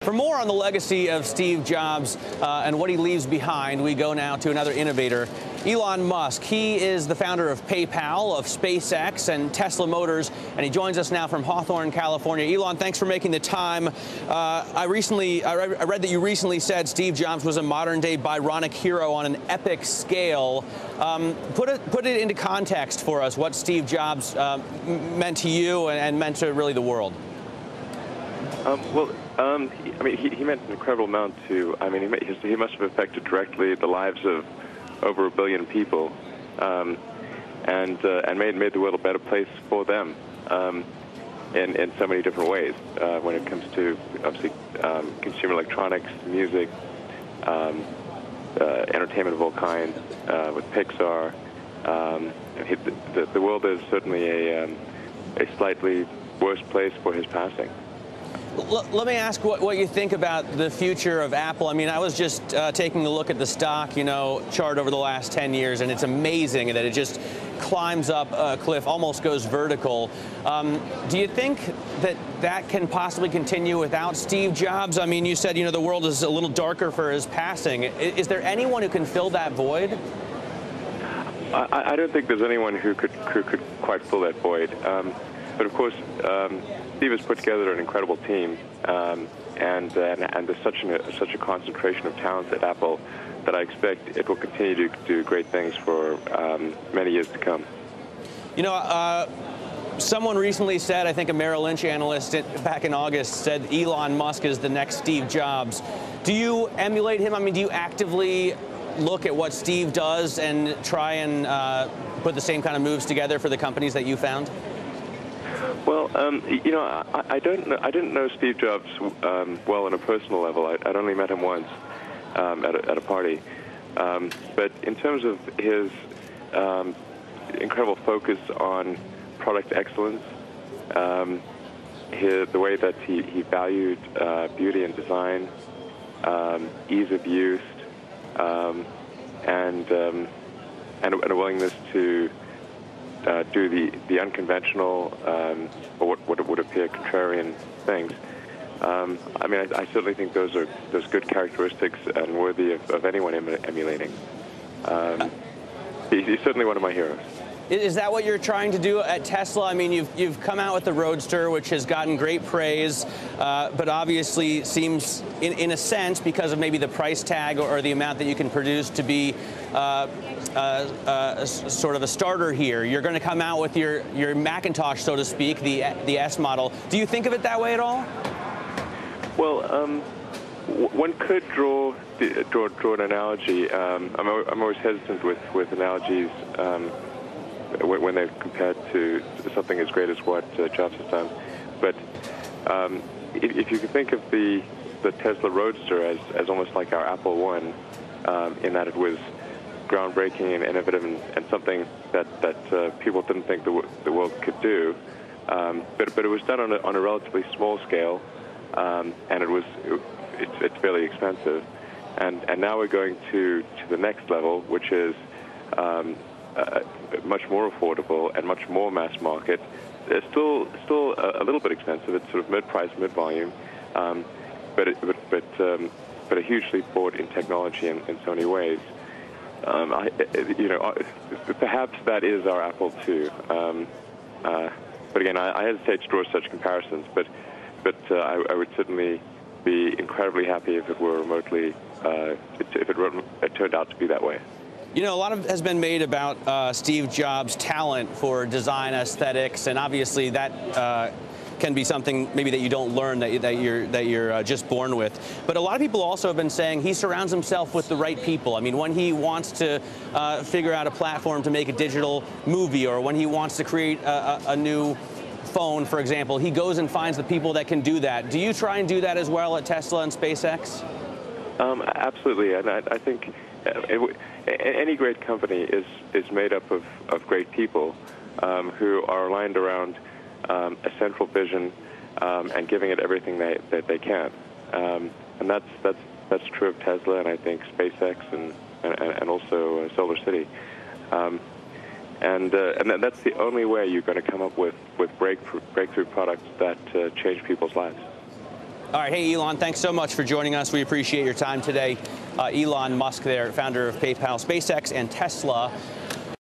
For more on the legacy of Steve Jobs and what he leaves behind, we go now to another innovator, Elon Musk. He is the founder of PayPal, of SpaceX, and Tesla Motors, and he joins us now from Hawthorne, California. Elon, thanks for making the time. I read that you recently said Steve Jobs was a modern-day Byronic hero on an epic scale. Put it into context for us, what Steve Jobs meant to you and meant to really the world. He meant an incredible amount to. He must have affected directly the lives of over 1 billion people, and made the world a better place for them in so many different ways. When it comes to obviously consumer electronics, music, entertainment of all kinds, with Pixar, the world is certainly a slightly worse place for his passing. Let me ask what you think about the future of Apple. I mean, I was just taking a look at the stock, chart over the last 10 years, and it's amazing that it just climbs up a cliff, almost goes vertical. Do you think that can possibly continue without Steve Jobs? I mean, you said, the world is a little darker for his passing. Is there anyone who can fill that void? I don't think there's anyone who could quite fill that void. But of course, Steve has put together an incredible team, and there's such a concentration of talent at Apple that I expect it will continue to do great things for many years to come. Someone recently said, I think a Merrill Lynch analyst back in August said Elon Musk is the next Steve Jobs. Do you emulate him? I mean, do you actively look at what Steve does and try and put the same kind of moves together for the companies that you found? Well, I didn't know Steve Jobs well on a personal level. I'd only met him once at a party. But in terms of his incredible focus on product excellence, the way that he valued beauty and design, ease of use, and a willingness to do the unconventional, or what would appear contrarian things. I certainly think those good characteristics and worthy of anyone emulating. He's certainly one of my heroes. Is that what you're trying to do at Tesla? I mean, you've come out with the Roadster, which has gotten great praise, but obviously seems, in a sense, because of maybe the price tag or the amount that you can produce, to be sort of a starter here. You're going to come out with your Macintosh, so to speak, the S model. Do you think of it that way at all? Well, one could draw an analogy. I'm always hesitant with analogies when they're compared to something as great as what Jobs has done. But if you could think of the Tesla Roadster as almost like our Apple One, in that it was groundbreaking and innovative and something that people didn't think the world could do, but it was done on a relatively small scale, and it's fairly expensive. And now we're going to the next level, which is much more affordable and much more mass market. It's still a little bit expensive. It's sort of mid-price, mid-volume, but a huge leap forward in technology in so many ways. Perhaps that is our Apple II. But again, I hesitate to draw such comparisons. But I would certainly be incredibly happy if it were remotely, if it turned out to be that way. A lot has been made about Steve Jobs' talent for design aesthetics, and obviously that can be something maybe that you don't learn, that you're just born with. But a lot of people also have been saying he surrounds himself with the right people. I mean, when he wants to figure out a platform to make a digital movie, or when he wants to create a new phone, for example, he goes and finds the people that can do that. Do you try and do that as well at Tesla and SpaceX? Absolutely, and I think any great company is made up of great people who are aligned around a central vision and giving it everything that they can. And that's true of Tesla, and I think SpaceX and also Solar City. And that's the only way you're going to come up with breakthrough products that change people's lives. All right. Hey, Elon, thanks so much for joining us. We appreciate your time today. Elon Musk there, founder of PayPal, SpaceX, and Tesla.